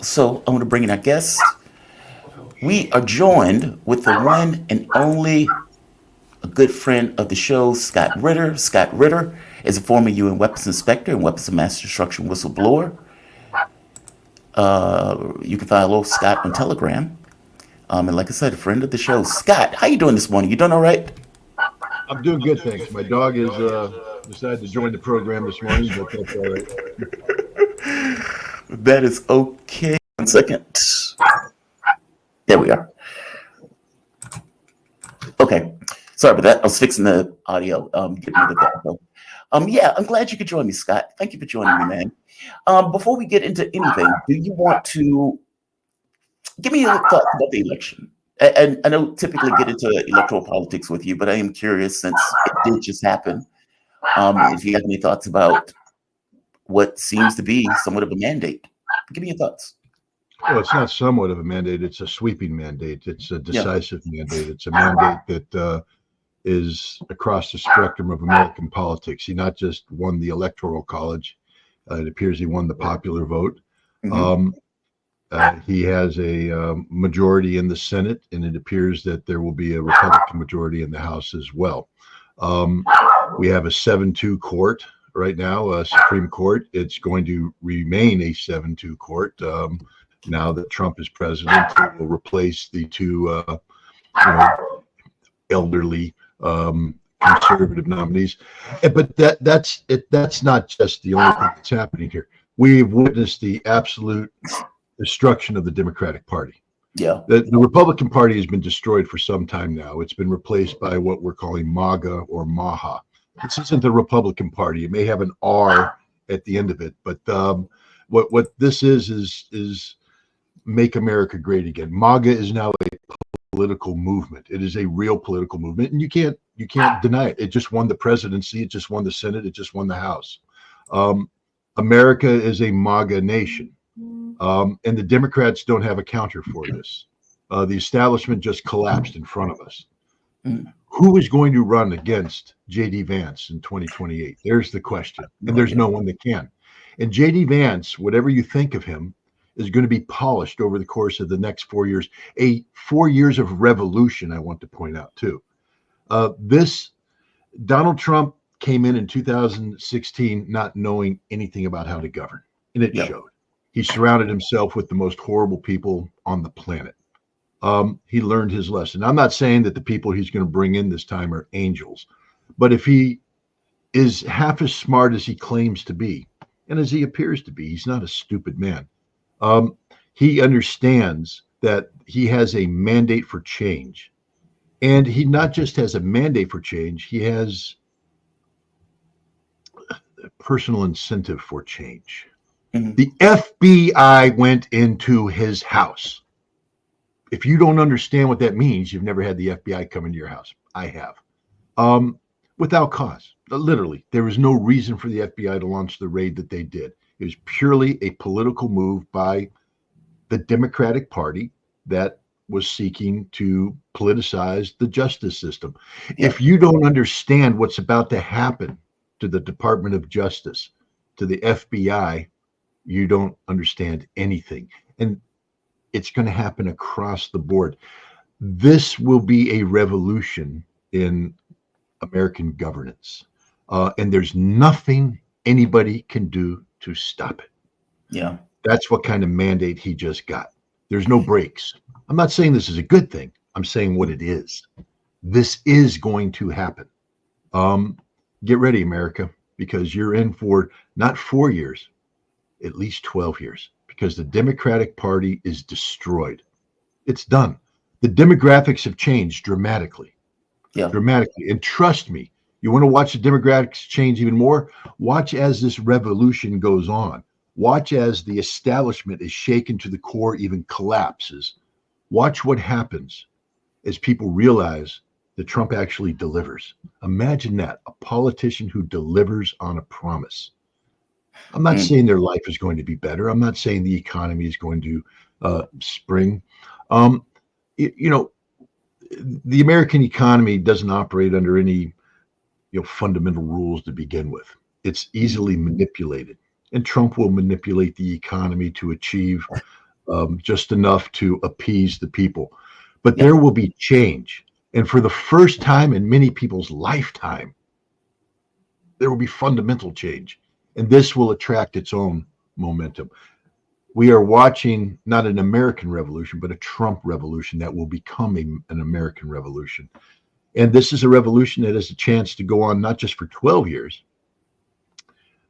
So I want to bring in our guest. We are joined with the one and only a good friend of the show, Scott Ritter. Scott Ritter is a former UN weapons inspector and weapons of mass destruction whistleblower. You can follow Scott on Telegram. And like I said, a friend of the show. Scott, how you doing this morning? You doing all right? I'm doing good, thanks. My dog is decided to join the program this morning, but that's all right. That is okay. 1 second. There we are. Okay. Sorry about that. I was fixing the audio. Getting rid of that. Yeah, I'm glad you could join me, Scott. Thank you for joining me, man. Before we get into anything, do you want to give me your thoughts about the election? And I don't typically get into electoral politics with you, but I am curious since it did just happen. If you have any thoughts about what seems to be somewhat of a mandate, give me your thoughts. Well, it's not somewhat of a mandate. It's a sweeping mandate. It's a Yeah. decisive mandate. It's a mandate that is across the spectrum of American politics. He not just won the Electoral College. It appears he won the popular vote. Hmm. Um, he has a majority in the Senate, and it appears that there will be a Republican majority in the House as well. Um, we have a 7-2 court right now, Supreme Court. It's going to remain a 7-2 court now that Trump is president. It will replace the two you know, elderly conservative nominees. But that's it. That's not just the only thing that's happening here. We've witnessed the absolute destruction of the Democratic Party. Yeah. The Republican Party has been destroyed for some time now. It's been replaced by what we're calling MAGA or MAHA. This isn't the Republican Party. It may have an R at the end of it, but what this is Make America Great Again. MAGA is now a political movement. It is a real political movement, and you can't deny it. It just won the presidency. It just won the Senate. It just won the House. America is a MAGA nation. And the Democrats don't have a counter for this. The establishment just collapsed in front of us. Mm. Who is going to run against J.D. Vance in 2028? There's the question. And there's no one that can. And J.D. Vance, whatever you think of him, is going to be polished over the course of the next 4 years. 4 years of revolution, I want to point out, too. This Donald Trump came in 2016 not knowing anything about how to govern, and it showed. He surrounded himself with the most horrible people on the planet. He learned his lesson. I'm not saying that the people he's going to bring in this time are angels, but if he is half as smart as he claims to be, and as he appears to be, he's not a stupid man. He understands that he has a mandate for change. And he not just has a mandate for change, he has a personal incentive for change. Hmm. The FBI went into his house. If you don't understand what that means, you've never had the FBI come into your house. I have. Without cause. Literally, there was no reason for the FBI to launch the raid that they did. It was purely a political move by the Democratic Party that was seeking to politicize the justice system. Yeah. If you don't understand what's about to happen to the Department of Justice, to the FBI, you don't understand anything. And it's going to happen across the board. This will be a revolution in American governance. And there's nothing anybody can do to stop it. Yeah. That's what kind of mandate he just got. There's no breaks. I'm not saying this is a good thing. I'm saying what it is. This is going to happen. Get ready, America, because you're in for not 4 years, at least 12 years, because the Democratic Party is destroyed. It's done. The demographics have changed dramatically. Yeah. Dramatically. And trust me, you want to watch the demographics change even more? Watch as this revolution goes on. Watch as the establishment is shaken to the core, even collapses. Watch what happens as people realize that Trump actually delivers. Imagine that, a politician who delivers on a promise. I'm not saying their life is going to be better. I'm not saying the economy is going to spring. You know, the American economy doesn't operate under any fundamental rules to begin with. It's easily manipulated, and Trump will manipulate the economy to achieve just enough to appease the people. But Yeah. there will be change. And for the first time in many people's lifetime, there will be fundamental change. And this will attract its own momentum. We are watching not an American revolution, but a Trump revolution that will become an American revolution. And this is a revolution that has a chance to go on not just for 12 years,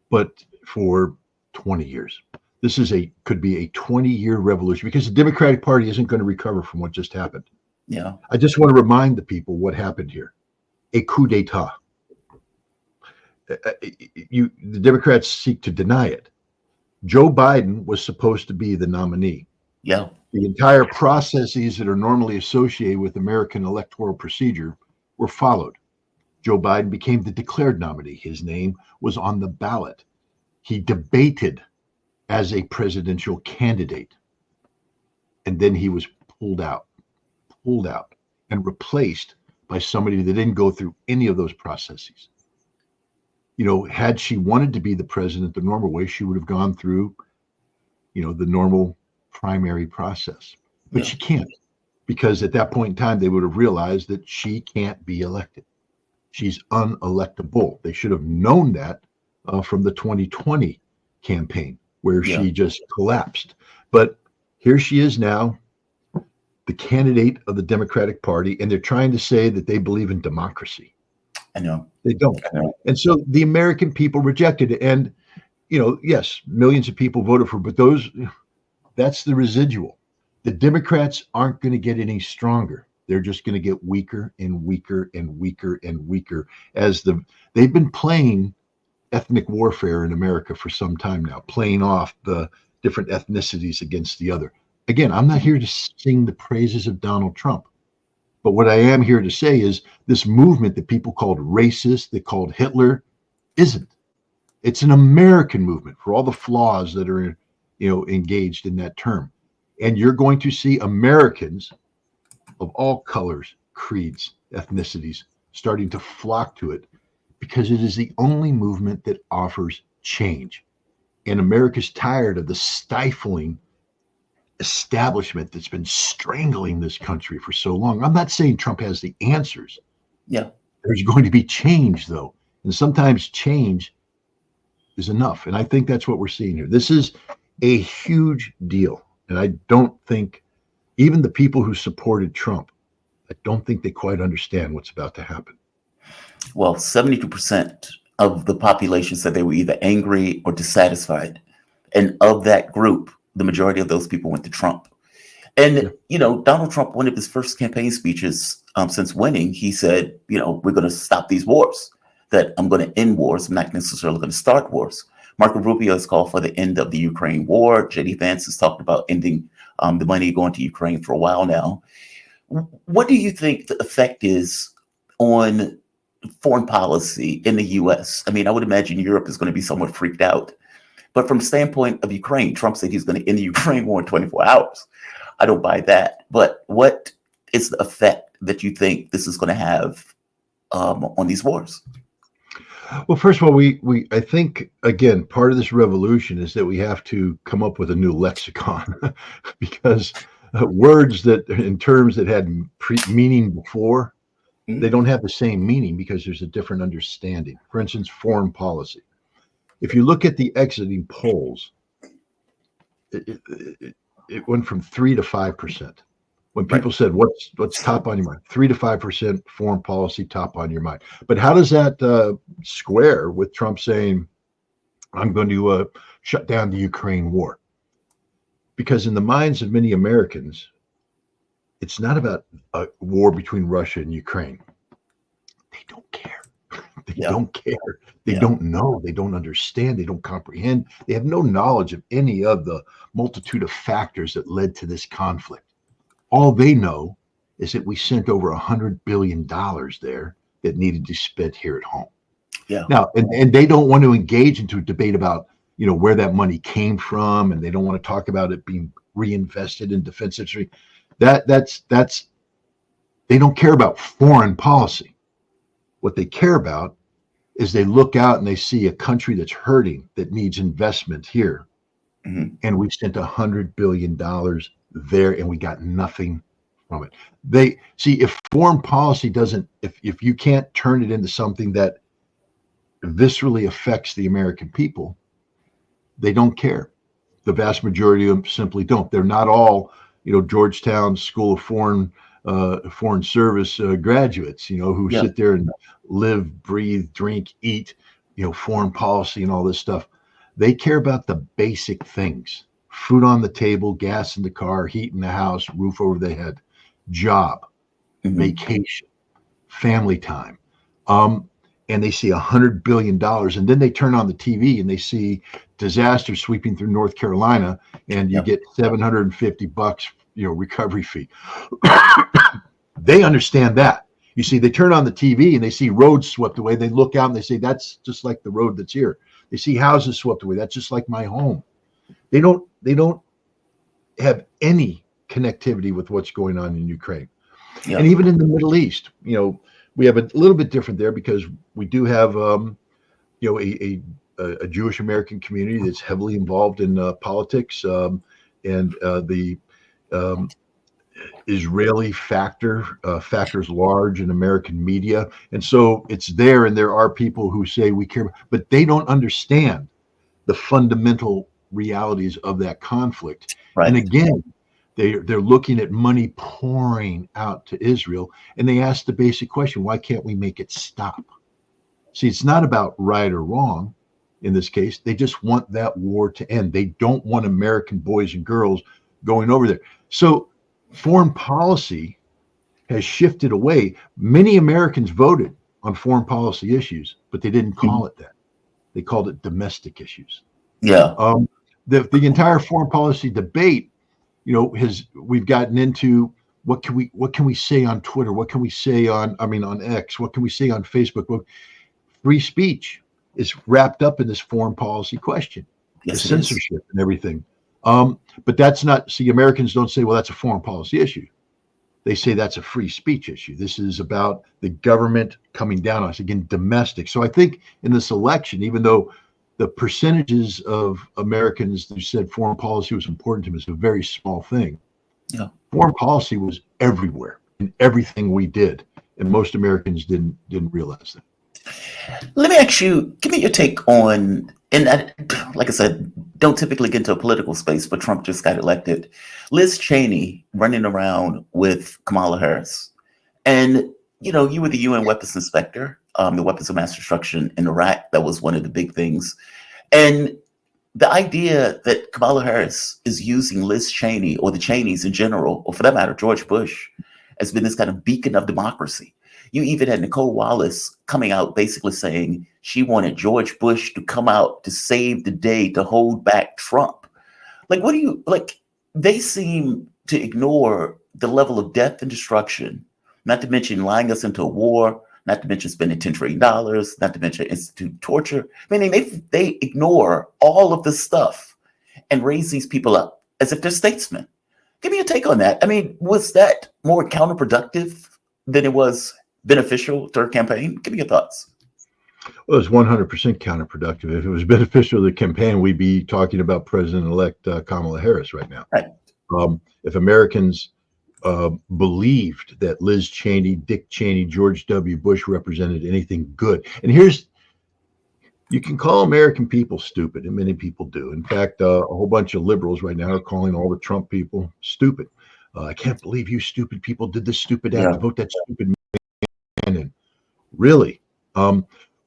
but for 20 years. This could be a 20-year revolution because the Democratic Party isn't going to recover from what just happened. Yeah. I just want to remind the people what happened here. A coup d'etat. The Democrats seek to deny it. Joe Biden was supposed to be the nominee. Yeah. The entire processes that are normally associated with American electoral procedure were followed. Joe Biden became the declared nominee. His name was on the ballot. He debated as a presidential candidate. And then he was pulled out and replaced by somebody that didn't go through any of those processes. You know, had she wanted to be the president the normal way, she would have gone through, the normal primary process. But she can't, because at that point in time, they would have realized that she can't be elected. She's unelectable. They should have known that from the 2020 campaign, where she just collapsed. But here she is now, the candidate of the Democratic Party, and they're trying to say that they believe in democracy. I know. They don't. I know. And so the American people rejected it. And, yes, millions of people voted for it, but that's the residual. The Democrats aren't going to get any stronger. They're just going to get weaker and weaker and weaker and weaker they've been playing ethnic warfare in America for some time now, playing off the different ethnicities against the other. Again, I'm not here to sing the praises of Donald Trump. But what I am here to say is this movement that people called racist, that called Hitler, isn't. It's an American movement for all the flaws that are, engaged in that term. And you're going to see Americans of all colors, creeds, ethnicities starting to flock to it because it is the only movement that offers change. And America's tired of the stifling establishment that's been strangling this country for so long. I'm not saying Trump has the answers. Yeah. There's going to be change, though. And sometimes change is enough. And I think that's what we're seeing here. This is a huge deal. And I don't think even the people who supported Trump, I don't think they quite understand what's about to happen. Well, 72% of the population said they were either angry or dissatisfied. And of that group, the majority of those people went to Trump. And, Donald Trump, one of his first campaign speeches since winning, he said, we're going to stop these wars, that I'm going to end wars. I'm not necessarily going to start wars. Marco Rubio has called for the end of the Ukraine war. J.D. Vance has talked about ending the money going to Ukraine for a while now. What do you think the effect is on foreign policy in the U.S.? I mean, I would imagine Europe is going to be somewhat freaked out. But from the standpoint of Ukraine, Trump said he's going to end the Ukraine war in 24 hours. I don't buy that. But what is the effect that you think this is going to have on these wars? Well, first of all, I think, again, part of this revolution is that we have to come up with a new lexicon because words that in terms that had meaning before, they don't have the same meaning because there's a different understanding. For instance, foreign policy. If you look at the exiting polls, it went from 3 to 5%. When people said, what's top on your mind? 3 to 5% foreign policy top on your mind. But how does that square with Trump saying, I'm going to shut down the Ukraine war? Because in the minds of many Americans, it's not about a war between Russia and Ukraine. They don't care. They don't care. They don't know. They don't understand. They don't comprehend. They have no knowledge of any of the multitude of factors that led to this conflict. All they know is that we sent over $100 billion there that needed to be spent here at home. Yeah. Now, and they don't want to engage into a debate about, where that money came from, and they don't want to talk about it being reinvested in defense industry. That's they don't care about foreign policy. What they care about is they look out and they see a country that's hurting, that needs investment here, and we sent $100 billion there, and we got nothing from it. They see, if foreign policy doesn't, if you can't turn it into something that viscerally affects the American people, they don't care. The vast majority of them simply don't. They're not all, Georgetown School of Foreign Service graduates, who Yeah. sit there and live, breathe, drink, eat, foreign policy and all this stuff. They care about the basic things: food on the table, gas in the car, heat in the house, roof over the head, job, vacation, family time. And they see $100 billion, and then they turn on the TV and they see disaster sweeping through North Carolina, and you get $750, recovery fee. They understand that. You see, they turn on the TV and they see roads swept away. They look out and they say, "That's just like the road that's here." They see houses swept away. That's just like my home. They don't have any connectivity with what's going on in Ukraine. Yeah. And even in the Middle East, we have a little bit different there, because we do have, a Jewish American community that's heavily involved in politics, and the Israeli factors large in American media, and so it's there. And there are people who say we care, but they don't understand the fundamental realities of that conflict. Right. And again, they're looking at money pouring out to Israel, and they ask the basic question: why can't we make it stop? See, it's not about right or wrong in this case. They just want that war to end. They don't want American boys and girls going over there. So foreign policy has shifted away. Many Americans voted on foreign policy issues, but they didn't call it that. They called it domestic issues. Yeah. The entire foreign policy debate, we've gotten into what can we say on Twitter? What can we say on X? What can we say on Facebook? Well, free speech is wrapped up in this foreign policy question, the censorship and everything. But that's not, see, Americans don't say, well, that's a foreign policy issue. They say that's a free speech issue. This is about the government coming down on us, again, domestic. So I think in this election, even though the percentages of Americans who said foreign policy was important to them is a very small thing, foreign policy was everywhere in everything we did. And most Americans didn't realize that. Let me ask you, give me your take on, and like I said, don't typically get into a political space, but Trump just got elected. Liz Cheney running around with Kamala Harris. And, you were the UN weapons inspector, the weapons of mass destruction in Iraq. That was one of the big things. And the idea that Kamala Harris is using Liz Cheney, or the Cheneys in general, or for that matter, George Bush, has been this kind of beacon of democracy. You even had Nicole Wallace coming out basically saying she wanted George Bush to come out to save the day, to hold back Trump. They seem to ignore the level of death and destruction, not to mention lying us into a war, not to mention spending $10 trillion, not to mention institute torture. Meaning they ignore all of this stuff and raise these people up as if they're statesmen. Give me a take on that. Was that more counterproductive than it was beneficial to her campaign? Give me your thoughts. Well, it's 100% counterproductive. If it was beneficial to the campaign, we'd be talking about President-elect Kamala Harris right now. Right. If Americans believed that Liz Cheney, Dick Cheney, George W. Bush represented anything good, and you can call American people stupid, and many people do. In fact, a whole bunch of liberals right now are calling all the Trump people stupid. I can't believe you stupid people did this stupid act to vote that stupid man. And really,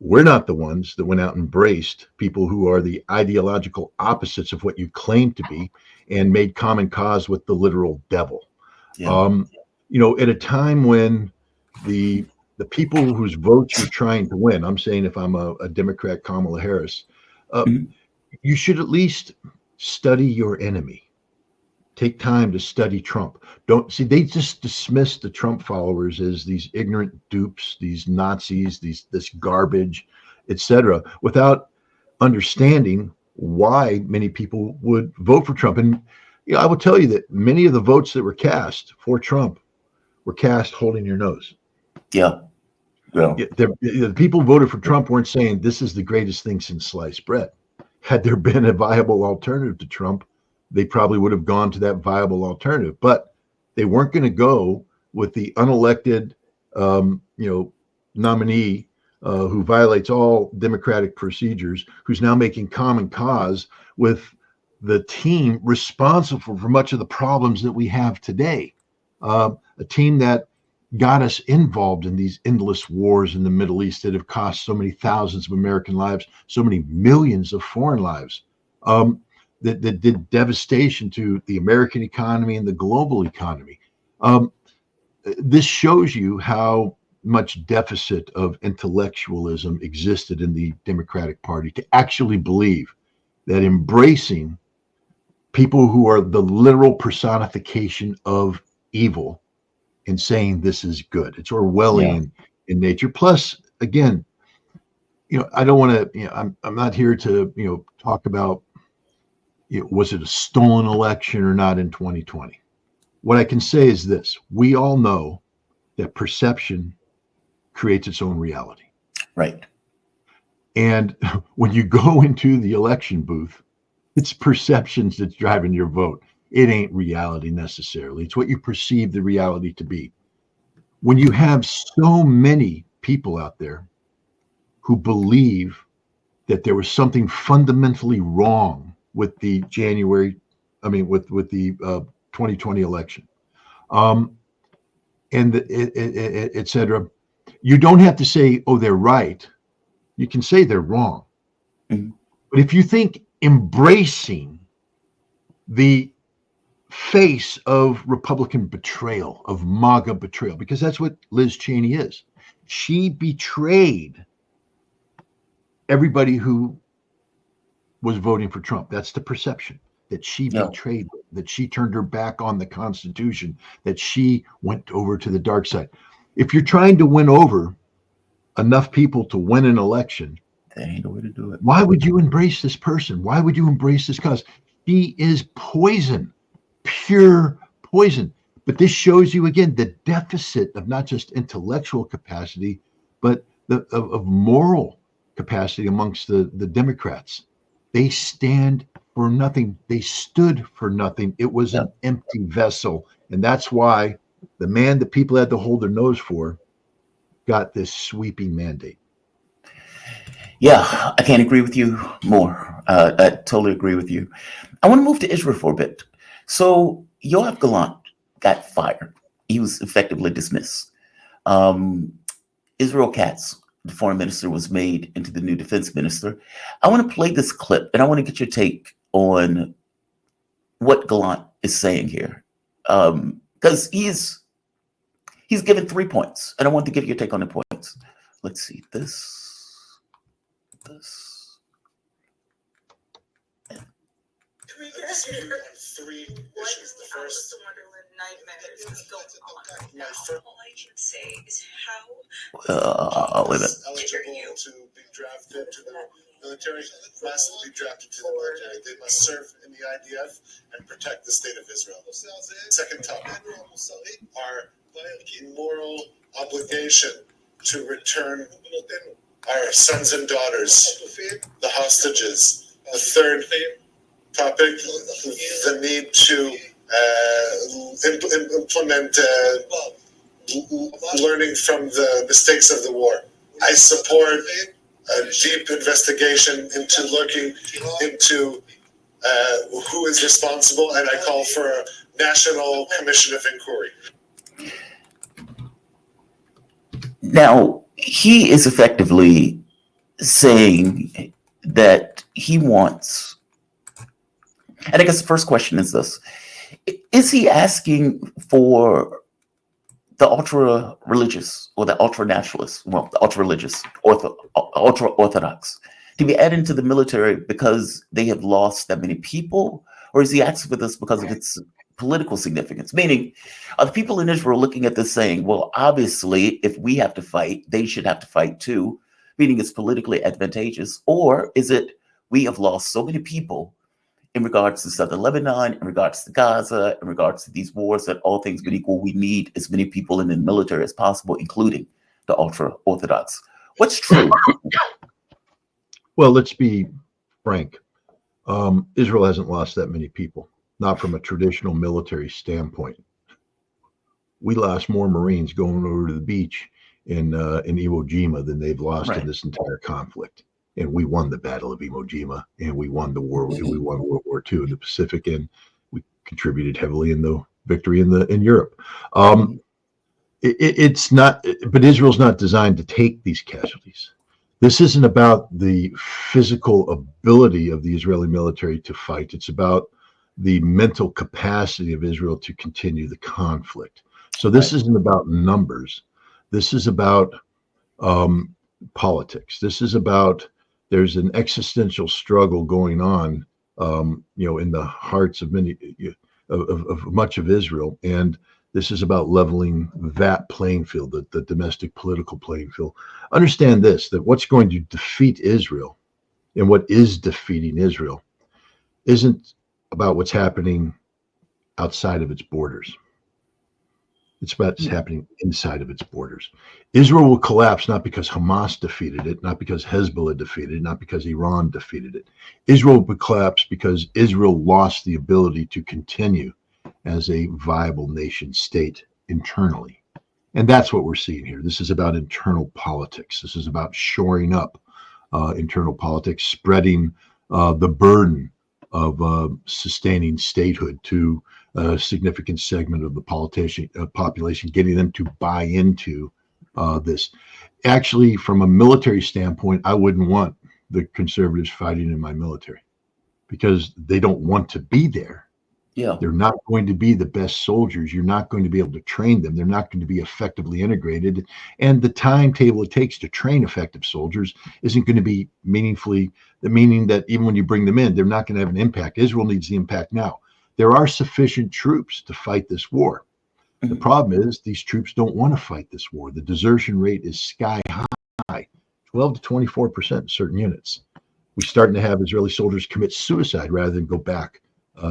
we're not the ones that went out and embraced people who are the ideological opposites of what you claim to be, and made common cause with the literal devil. At a time when the people whose votes you're trying to win, I'm saying if I'm a Democrat, Kamala Harris, you should at least study your enemy. Take time to study Trump. They just dismiss the Trump followers as these ignorant dupes, these Nazis, this garbage, etc., without understanding why many people would vote for Trump. And I will tell you that many of the votes that were cast for Trump were cast holding your nose. Yeah. The people who voted for Trump weren't saying this is the greatest thing since sliced bread. Had there been a viable alternative to Trump, they probably would have gone to that viable alternative. But they weren't going to go with the unelected, nominee who violates all democratic procedures, who's now making common cause with the team responsible for much of the problems that we have today. A team that got us involved in these endless wars in the Middle East that have cost so many thousands of American lives, so many millions of foreign lives, that did devastation to the American economy and the global economy. This shows you how much deficit of intellectualism existed in the Democratic Party to actually believe that embracing people who are the literal personification of evil and saying this is good. It's Orwellian in nature. Plus, again, I don't want to, I'm not here to, talk about, was it a stolen election or not in 2020? What I can say is this: we all know that perception creates its own reality. Right. And when you go into the election booth, it's perceptions that's driving your vote. It ain't reality necessarily. It's what you perceive the reality to be. When you have so many people out there who believe that there was something fundamentally wrong with the with the 2020 election, and et cetera, you don't have to say, oh, they're right. You can say they're wrong. Mm-hmm. But if you think embracing the face of Republican betrayal, of MAGA betrayal, because that's what Liz Cheney is. She betrayed everybody who was voting for Trump. That's the perception, that she betrayed, that she turned her back on the Constitution, that she went over to the dark side. If you're trying to win over enough people to win an election, that ain't the way to do it. Why would you embrace this person? Why would you embrace this cause? She is poison, pure poison. But this shows you again the deficit of not just intellectual capacity, but of moral capacity amongst the Democrats. They stand for nothing. They stood for nothing. It was an empty vessel. And that's why the man that people had to hold their nose for got this sweeping mandate. Yeah, I can't agree with you more. I totally agree with you. I want to move to Israel for a bit. So Yoav Gallant got fired. He was effectively dismissed. Israel Katz, the foreign minister, was made into the new defense minister. I want to play this clip, and I want to get your take on what Gallant is saying here, because he's given 3 points, and I want to give you a take on the points. Let's see this. Three issues. The first nightmares is going on. Now, all I can say is how wait a minute. eligible to be drafted to the military must be drafted to the military. They must serve in the IDF and protect the state of Israel. Second topic, our moral obligation to return our sons and daughters, the hostages. The third topic, the need to implement learning from the mistakes of the war. I support a deep investigation into looking into who is responsible, and I call for a national commission of inquiry. Now, he is effectively saying that he wants, and I guess the first question is this: is he asking for the ultra-religious or the ultra-nationalists, well, the ultra-religious, ultra-Orthodox, to be added into the military because they have lost that many people? Or is he asking for this because of its political significance? Meaning, are the people in Israel looking at this saying, well, obviously, if we have to fight, they should have to fight too, meaning it's politically advantageous? Or is it, we have lost so many people in regards to southern Lebanon, in regards to Gaza, in regards to these wars, that all things being equal, we need as many people in the military as possible, including the ultra-Orthodox? What's true? Well, let's be frank. Israel hasn't lost that many people, not from a traditional military standpoint. We lost more Marines going over to the beach in Iwo Jima than they've lost in this entire conflict. And we won the Battle of Iwo Jima, and we won we won World War II in the Pacific, and we contributed heavily in the victory in Europe. It's not, but Israel's not designed to take these casualties. This isn't about the physical ability of the Israeli military to fight. It's about the mental capacity of Israel to continue the conflict. So this isn't about numbers. This is about politics. This is about, there's an existential struggle going on, in the hearts of many, of much of Israel. And this is about leveling that playing field, the domestic political playing field. Understand this, that what's going to defeat Israel and what is defeating Israel isn't about what's happening outside of its borders. It's about what's happening inside of its borders. Israel will collapse not because Hamas defeated it, not because Hezbollah defeated it, not because Iran defeated it. Israel will collapse because Israel lost the ability to continue as a viable nation state internally. And that's what we're seeing here. This is about internal politics. This is about shoring up internal politics, spreading the burden of sustaining statehood to a significant segment of the population, getting them to buy into this. Actually, from a military standpoint, I wouldn't want the conservatives fighting in my military because they don't want to be there. Yeah. They're not going to be the best soldiers. You're not going to be able to train them. They're not going to be effectively integrated. And the timetable it takes to train effective soldiers isn't going to be meaningfully, meaning that even when you bring them in, they're not going to have an impact. Israel needs the impact now. There are sufficient troops to fight this war. The problem is these troops don't want to fight this war. The desertion rate is sky high, 12 to 24% in certain units. We're starting to have Israeli soldiers commit suicide rather than go back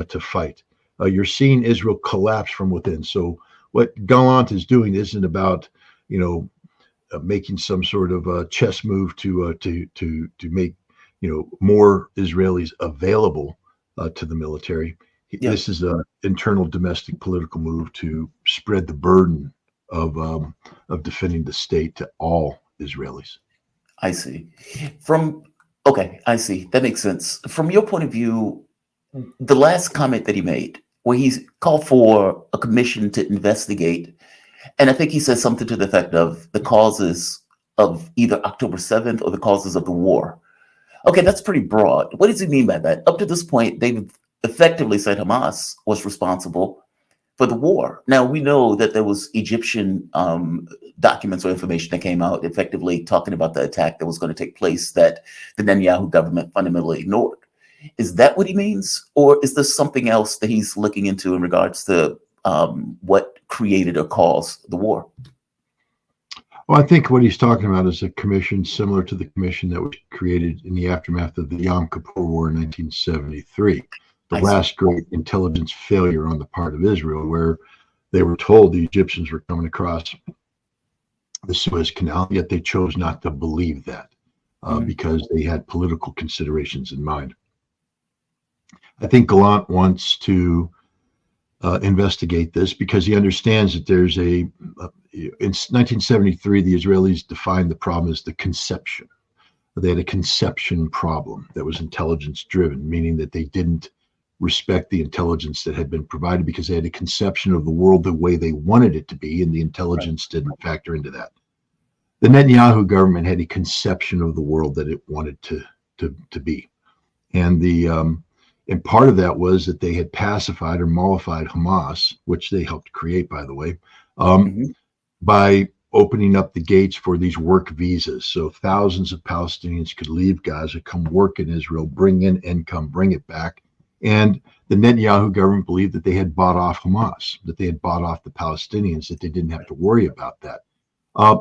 to fight. You're seeing Israel collapse from within. So what Gallant is doing isn't about, making some sort of chess move to make, more Israelis available to the military. This is an internal domestic political move to spread the burden of defending the state to all Israelis. I see. I see. That makes sense. From your point of view, the last comment that he made, where he called for a commission to investigate, and I think he said something to the effect of the causes of either October 7th or the causes of the war. Okay, that's pretty broad. What does he mean by that? Up to this point, they've effectively said Hamas was responsible for the war. Now, we know that there was Egyptian documents or information that came out effectively talking about the attack that was going to take place that the Netanyahu government fundamentally ignored. Is that what he means? Or is there something else that he's looking into in regards to what created or caused the war? Well, I think what he's talking about is a commission similar to the commission that was created in the aftermath of the Yom Kippur War in 1973. The last great intelligence failure on the part of Israel, where they were told the Egyptians were coming across the Suez Canal, yet they chose not to believe that because they had political considerations in mind. I think Gallant wants to investigate this because he understands that there's in 1973, the Israelis defined the problem as the conception. They had a conception problem that was intelligence driven, meaning that they didn't respect the intelligence that had been provided because they had a conception of the world the way they wanted it to be, and the intelligence didn't factor into that. The Netanyahu government had a conception of the world that it wanted to be. And part of that was that they had pacified or mollified Hamas, which they helped create, by the way, by opening up the gates for these work visas. So thousands of Palestinians could leave Gaza, come work in Israel, bring in income, bring it back. And the Netanyahu government believed that they had bought off Hamas, that they had bought off the Palestinians, that they didn't have to worry about that.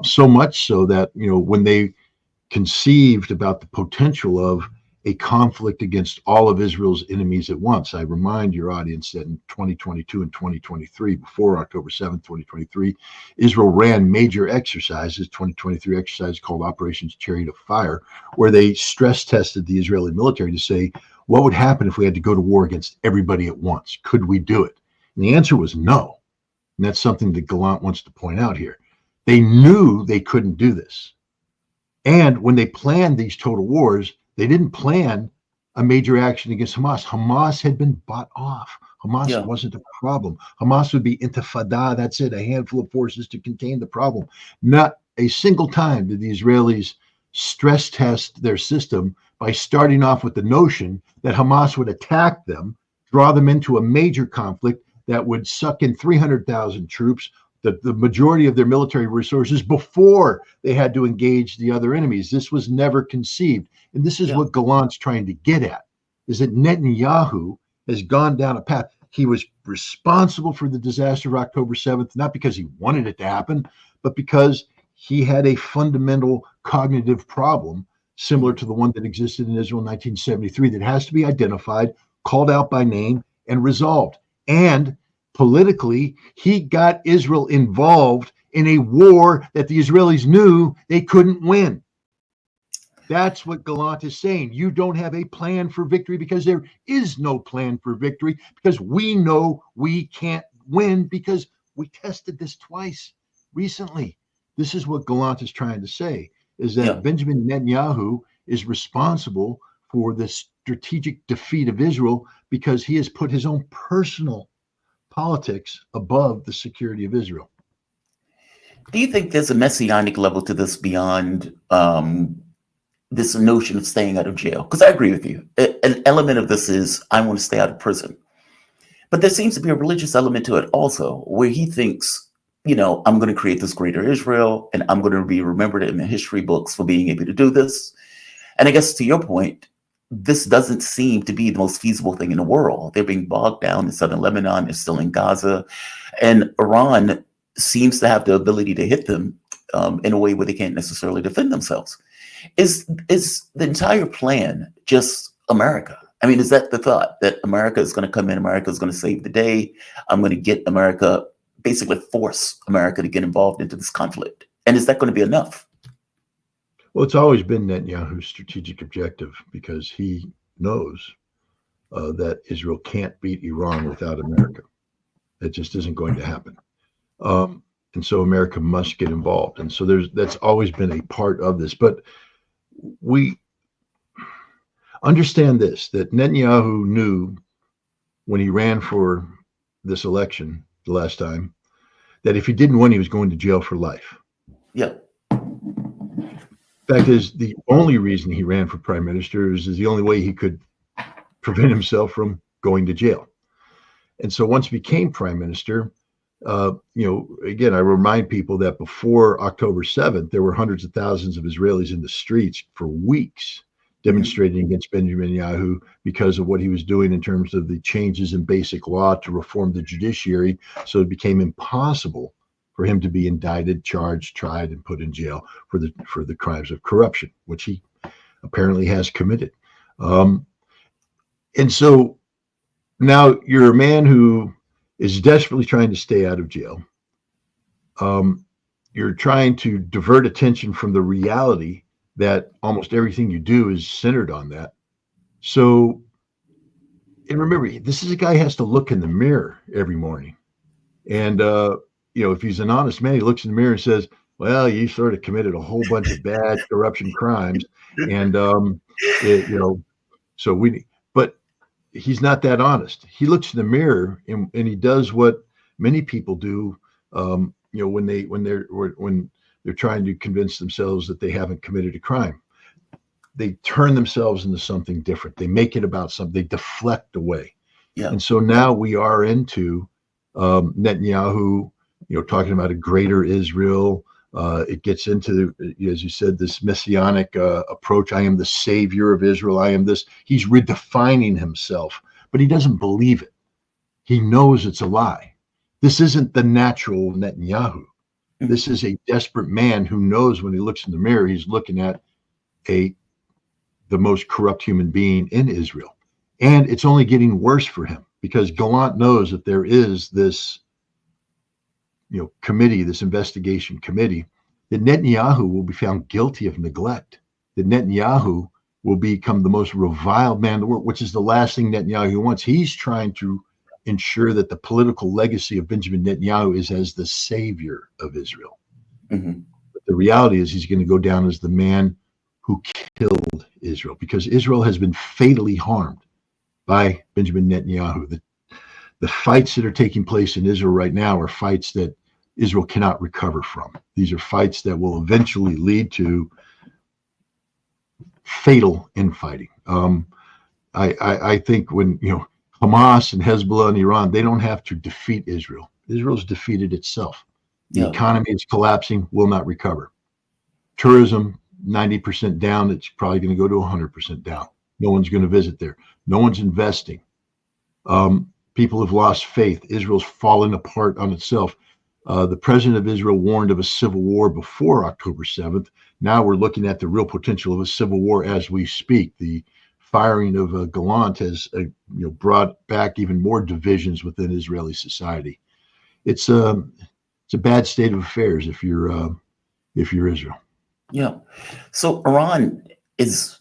So much so that, when they conceived about the potential of a conflict against all of Israel's enemies at once. I remind your audience that in 2022 and 2023, before October 7th, 2023, Israel ran major exercises, 2023 exercise called Operations Chariot of Fire, where they stress tested the Israeli military to say, what would happen if we had to go to war against everybody at once? Could we do it? And the answer was no. And that's something that Gallant wants to point out here. They knew they couldn't do this. And when they planned these total wars, they didn't plan a major action against Hamas. Hamas had been bought off. Hamas wasn't a problem. Hamas would be intifada. That's it, a handful of forces to contain the problem. Not a single time did the Israelis stress test their system by starting off with the notion that Hamas would attack them, draw them into a major conflict that would suck in 300,000 troops, the majority of their military resources, before they had to engage the other enemies. This was never conceived. And this is what Gallant's trying to get at, is that Netanyahu has gone down a path. He was responsible for the disaster of October 7th, not because he wanted it to happen, but because he had a fundamental cognitive problem similar to the one that existed in Israel in 1973 that has to be identified, called out by name, and resolved. And politically, he got Israel involved in a war that the Israelis knew they couldn't win. That's what Gallant is saying. You don't have a plan for victory because there is no plan for victory, because we know we can't win because we tested this twice recently. This is what Gallant is trying to say, is that Benjamin Netanyahu is responsible for the strategic defeat of Israel because he has put his own personal politics above the security of Israel. Do you think there's a messianic level to this beyond this notion of staying out of jail? Because I agree with you. An element of this is, I want to stay out of prison. But there seems to be a religious element to it also, where he thinks, you know, I'm going to create this greater Israel, and I'm going to be remembered in the history books for being able to do this. And I guess to your point, this doesn't seem to be the most feasible thing in the world. They're being bogged down in southern Lebanon, they're still in Gaza, and Iran seems to have the ability to hit them in a way where they can't necessarily defend themselves. Is the entire plan just America? I mean, is that the thought, that America is going to come in, America is going to save the day, I'm going to get America, basically force America to get involved into this conflict? And is that going to be enough? Well, it's always been Netanyahu's strategic objective, because he knows that Israel can't beat Iran without America. It just isn't going to happen. And so America must get involved. And so that's always been a part of this. But we understand this, that Netanyahu knew when he ran for this election the last time, that if he didn't win, he was going to jail for life. Yeah. Fact is, the only reason he ran for prime minister is the only way he could prevent himself from going to jail. And so once he became prime minister, again, I remind people that before October 7th, there were hundreds of thousands of Israelis in the streets for weeks demonstrating against Benjamin Netanyahu because of what he was doing in terms of the changes in basic law to reform the judiciary. So it became impossible for him to be indicted, charged, tried, and put in jail for the crimes of corruption, which he apparently has committed. And so now you're a man who is desperately trying to stay out of jail. You're trying to divert attention from the reality that almost everything you do is centered on that. So, and remember, this is a guy who has to look in the mirror every morning. And, if he's an honest man, he looks in the mirror and says, well, you sort of committed a whole bunch of bad corruption crimes. And, but he's not that honest. He looks in the mirror and he does what many people do, when they're trying to convince themselves that they haven't committed a crime. They turn themselves into something different. They make it about something. They deflect away. Yeah. And so now we are into Netanyahu, talking about a greater Israel. It gets into, as you said, this messianic approach. I am the savior of Israel. I am this. He's redefining himself, but he doesn't believe it. He knows it's a lie. This isn't the natural Netanyahu. This is a desperate man who knows when he looks in the mirror, he's looking at the most corrupt human being in Israel. And it's only getting worse for him, because Gallant knows that there is this, committee, this investigation committee, that Netanyahu will be found guilty of neglect, that Netanyahu will become the most reviled man in the world, which is the last thing Netanyahu wants. He's trying to ensure that the political legacy of Benjamin Netanyahu is as the savior of Israel. Mm-hmm. But the reality is he's going to go down as the man who killed Israel, because Israel has been fatally harmed by Benjamin Netanyahu. The fights that are taking place in Israel right now are fights that Israel cannot recover from. These are fights that will eventually lead to fatal infighting. I think when Hamas and Hezbollah and Iran, they don't have to defeat Israel. Israel's defeated itself. The economy is collapsing, will not recover. Tourism, 90% down. It's probably going to go to 100% down. No one's going to visit there. No one's investing. People have lost faith. Israel's fallen apart on itself. The president of Israel warned of a civil war before October 7th. Now we're looking at the real potential of a civil war as we speak. The firing of Gallant has brought back even more divisions within Israeli society. It's a bad state of affairs if you're Israel. Yeah. So Iran is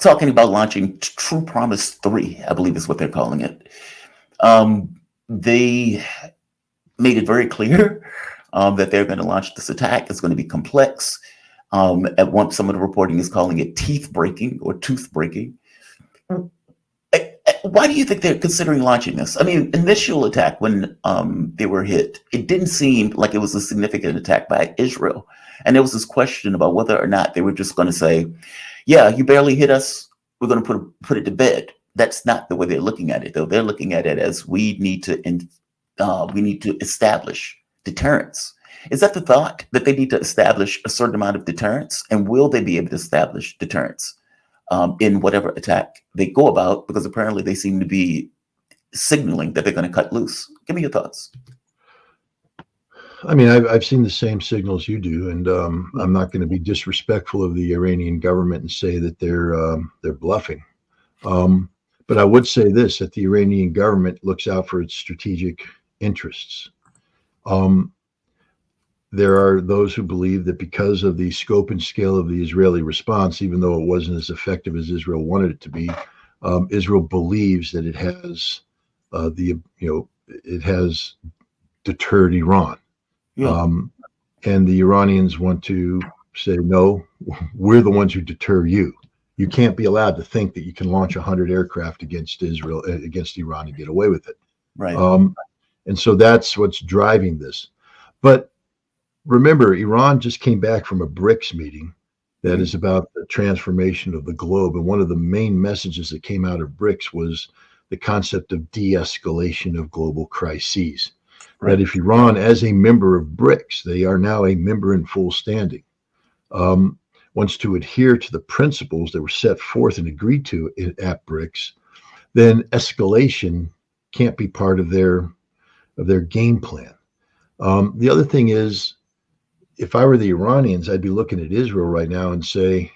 talking about launching True Promise 3, I believe is what they're calling it. They made it very clear that they're going to launch this attack. It's going to be complex. At once, some of the reporting is calling it teeth breaking or tooth breaking. Why do you think they're considering launching this? I mean, initial attack when they were hit, it didn't seem like it was a significant attack by Israel. And there was this question about whether or not they were just going to say, yeah, you barely hit us, we're going to put it to bed. That's not the way they're looking at it, though. They're looking at it as we need to establish deterrence. Is that the thought, that they need to establish a certain amount of deterrence? And will they be able to establish deterrence in whatever attack they go about? Because apparently they seem to be signaling that they're going to cut loose. Give me your thoughts. I mean, I've seen the same signals you do, and I'm not going to be disrespectful of the Iranian government and say that they're bluffing. But I would say this, that the Iranian government looks out for its strategic interests. There are those who believe that because of the scope and scale of the Israeli response, even though it wasn't as effective as Israel wanted it to be, Israel believes that it has it has deterred Iran. Yeah. And the Iranians want to say, no, we're the ones who deter you. You can't be allowed to think that you can launch 100 aircraft against Israel, against Iran, and get away with it. Right. And so that's what's driving this. But remember, Iran just came back from a BRICS meeting that is about the transformation of the globe. And one of the main messages that came out of BRICS was the concept of de-escalation of global crises. Right. That if Iran, as a member of BRICS, they are now a member in full standing, wants to adhere to the principles that were set forth and agreed to at BRICS, then escalation can't be part of their game plan. The other thing is, if I were the Iranians, I'd be looking at Israel right now and say,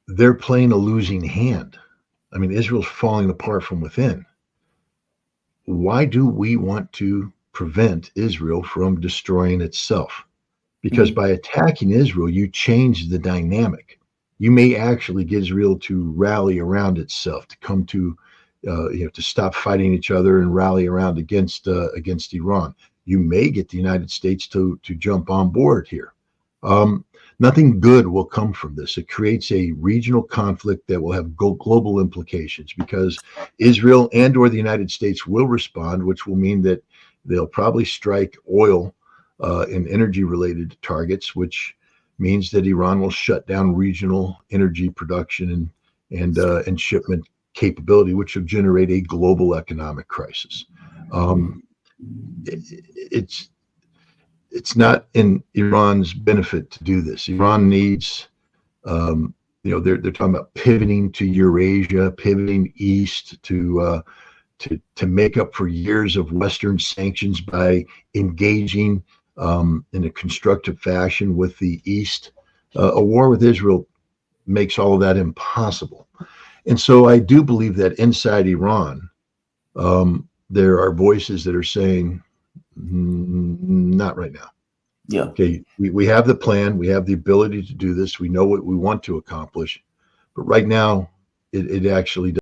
they're playing a losing hand. I mean, Israel's falling apart from within. Why do we want to prevent Israel from destroying itself? Because by attacking Israel, you change the dynamic. You may actually get Israel to rally around itself, to come to, to stop fighting each other and rally around against Iran. You may get the United States to jump on board here. Nothing good will come from this. It creates a regional conflict that will have global implications, because Israel and or the United States will respond, which will mean that they'll probably strike oil and energy-related targets, which means that Iran will shut down regional energy production and shipment capability, which will generate a global economic crisis. It's not in Iran's benefit to do this. Iran needs, they're talking about pivoting to Eurasia, pivoting east to make up for years of Western sanctions by engaging in a constructive fashion with the East. A war with Israel makes all of that impossible. And so I do believe that inside Iran, there are voices that are saying, not right now. Yeah. Okay, we have the plan, we have the ability to do this, we know what we want to accomplish, but right now it actually